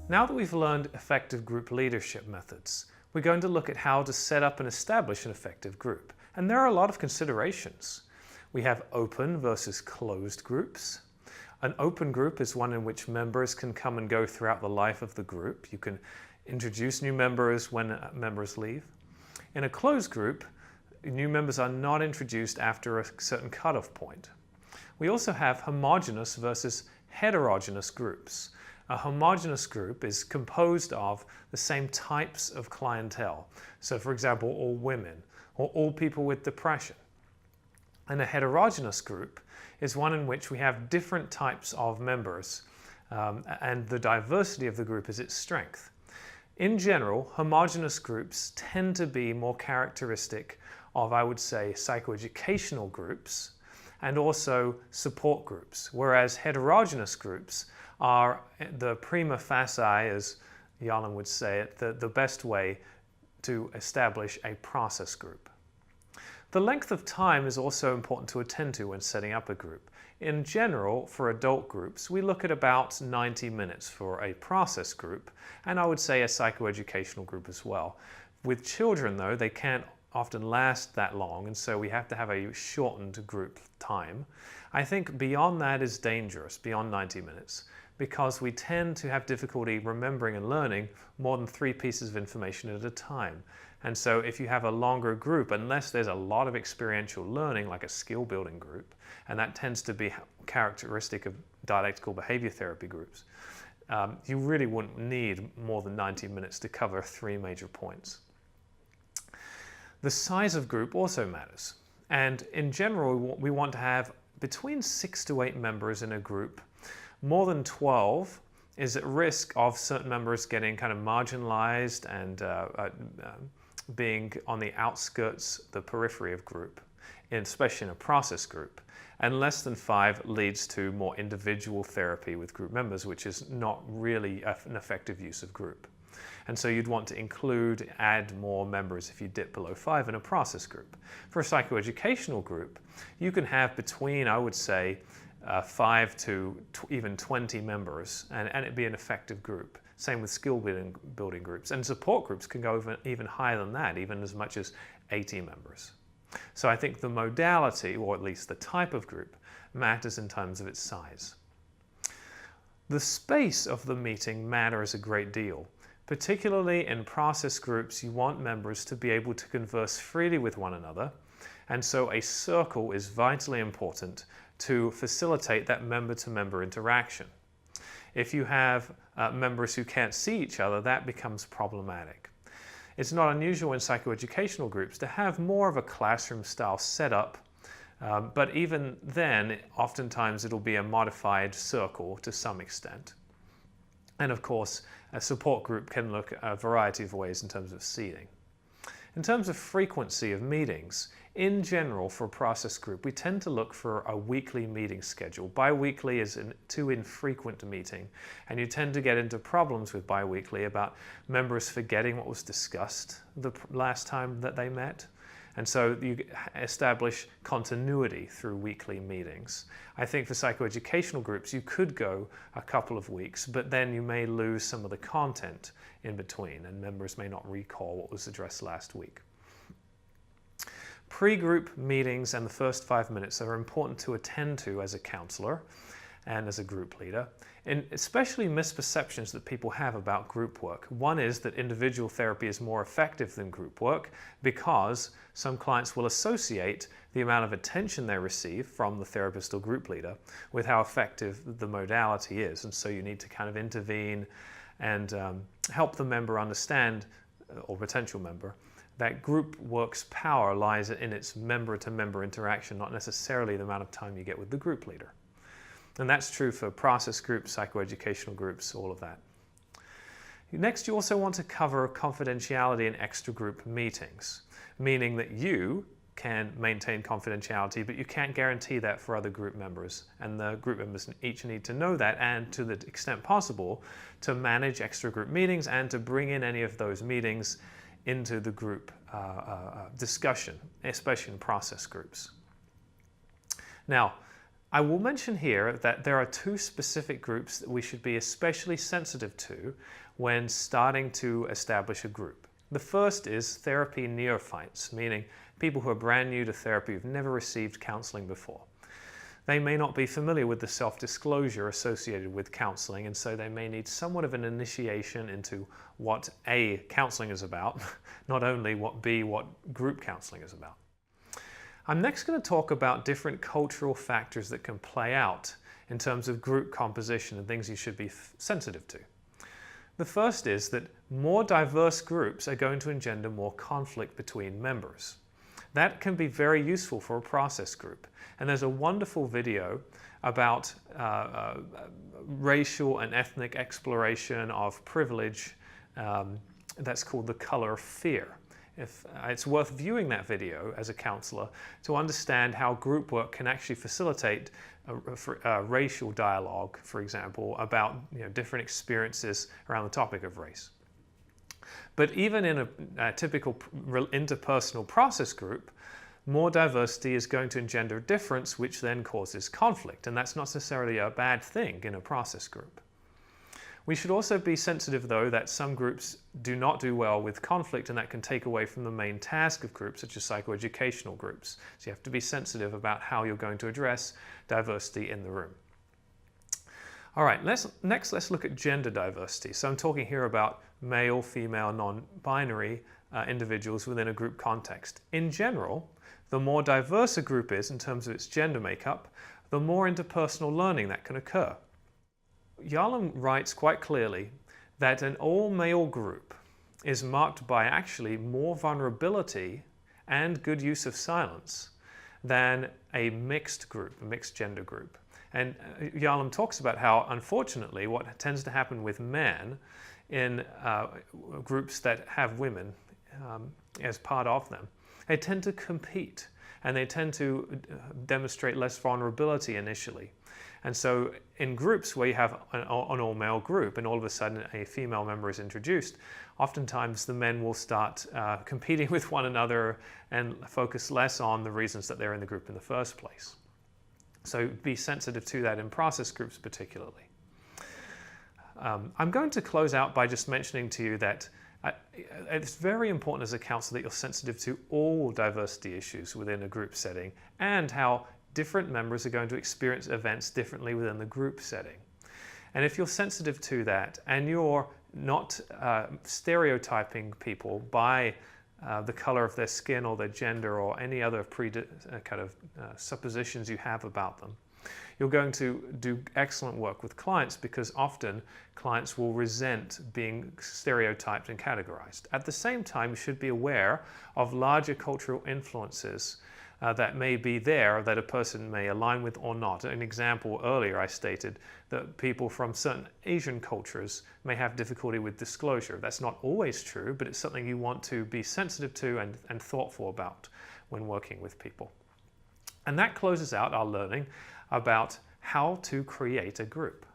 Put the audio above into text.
Now that we've learned effective group leadership methods, we're going to look at how to set up and establish an effective group. And there are a lot of considerations. We have open versus closed groups. An open group is one in which members can come and go throughout the life of the group. You can introduce new members when members leave. In a closed group, new members are not introduced after a certain cutoff point. We also have homogeneous versus heterogeneous groups. A homogeneous group is composed of the same types of clientele. So for example, all women or all people with depression. And a heterogeneous group is one in which we have different types of members and the diversity of the group is its strength. In general, homogeneous groups tend to be more characteristic of, I would say, psychoeducational groups and also support groups, whereas heterogeneous groups are the prima facie, as Yalom would say it, the best way to establish a process group. The length of time is also important to attend to when setting up a group. In general, for adult groups, we look at about 90 minutes for a process group, and I would say a psychoeducational group as well. With children, though, they can't often last that long, and so we have to have a shortened group time. I think beyond that is dangerous, beyond 90 minutes. Because we tend to have difficulty remembering and learning more than 3 pieces of information at a time. And so if you have a longer group, unless there's a lot of experiential learning, like a skill building group, and that tends to be characteristic of dialectical behavior therapy groups, you really wouldn't need more than 90 minutes to cover 3 major points. The size of group also matters. And in general, we want to have between 6 to 8 members in a group. More than 12 is at risk of certain members getting kind of marginalized and being on the outskirts, the periphery of group, especially in a process group. And less than 5 leads to more individual therapy with group members, which is not really an effective use of group. And so you'd want to add more members if you dip below 5 in a process group. For a psychoeducational group, you can have between, I would say, 5 to even 20 members, and it'd be an effective group. Same with skill building groups. And support groups can go even higher than that, even as much as 80 members. So I think the modality, or at least the type of group, matters in terms of its size. The space of the meeting matters a great deal. Particularly in process groups, you want members to be able to converse freely with one another, and so a circle is vitally important to facilitate that member-to-member interaction. If you have members who can't see each other, that becomes problematic. It's not unusual in psychoeducational groups to have more of a classroom-style setup, but even then, oftentimes it'll be a modified circle to some extent. And of course, a support group can look a variety of ways in terms of seating. In terms of frequency of meetings, in general for a process group, we tend to look for a weekly meeting schedule. Bi-weekly is a too infrequent meeting, and you tend to get into problems with bi-weekly about members forgetting what was discussed the last time that they met. And so you establish continuity through weekly meetings. I think for psychoeducational groups, you could go a couple of weeks, but then you may lose some of the content in between, and members may not recall what was addressed last week. Pre-group meetings and the first 5 minutes are important to attend to as a counselor and as a group leader, and especially misperceptions that people have about group work. One is that individual therapy is more effective than group work because some clients will associate the amount of attention they receive from the therapist or group leader with how effective the modality is. And so you need to kind of intervene and help the member understand, or potential member, that group work's power lies in its member-to-member interaction, not necessarily the amount of time you get with the group leader. And that's true for process groups, psychoeducational groups, all of that. Next, you also want to cover confidentiality in extra group meetings, meaning that you can maintain confidentiality, but you can't guarantee that for other group members. And the group members each need to know that, and to the extent possible, to manage extra group meetings and to bring in any of those meetings into the group discussion, especially in process groups. Now, I will mention here that there are two specific groups that we should be especially sensitive to when starting to establish a group. The first is therapy neophytes, meaning people who are brand new to therapy who've never received counseling before. They may not be familiar with the self-disclosure associated with counseling, and so they may need somewhat of an initiation into what A, counseling is about, not only what B, what group counseling is about. I'm next going to talk about different cultural factors that can play out in terms of group composition and things you should be sensitive to. The first is that more diverse groups are going to engender more conflict between members. That can be very useful for a process group. And there's a wonderful video about racial and ethnic exploration of privilege that's called The Color of Fear. It's worth viewing that video as a counselor to understand how group work can actually facilitate racial dialogue, for example, about different experiences around the topic of race. But even in a typical interpersonal process group, more diversity is going to engender difference, which then causes conflict, and that's not necessarily a bad thing in a process group. We should also be sensitive, though, that some groups do not do well with conflict, and that can take away from the main task of groups, such as psychoeducational groups. So you have to be sensitive about how you're going to address diversity in the room. All right, next let's look at gender diversity. So I'm talking here about male, female, non-binary individuals within a group context. In general, the more diverse a group is in terms of its gender makeup, the more interpersonal learning that can occur. Yalom writes quite clearly that an all-male group is marked by actually more vulnerability and good use of silence than a mixed group, a mixed gender group. And Yalom talks about how, unfortunately, what tends to happen with men in groups that have women as part of them, they tend to compete and they tend to demonstrate less vulnerability initially. And so in groups where you have an all-male group and all of a sudden a female member is introduced, oftentimes the men will start competing with one another and focus less on the reasons that they're in the group in the first place. So be sensitive to that in process groups particularly. I'm going to close out by just mentioning to you that it's very important as a counselor that you're sensitive to all diversity issues within a group setting and how different members are going to experience events differently within the group setting. And if you're sensitive to that and you're not stereotyping people by the color of their skin or their gender or any other suppositions you have about them, you're going to do excellent work with clients because often clients will resent being stereotyped and categorized. At the same time, you should be aware of larger cultural influences that may be there that a person may align with or not. An example earlier I stated that people from certain Asian cultures may have difficulty with disclosure. That's not always true, but it's something you want to be sensitive to and thoughtful about when working with people. And that closes out our learning about how to create a group.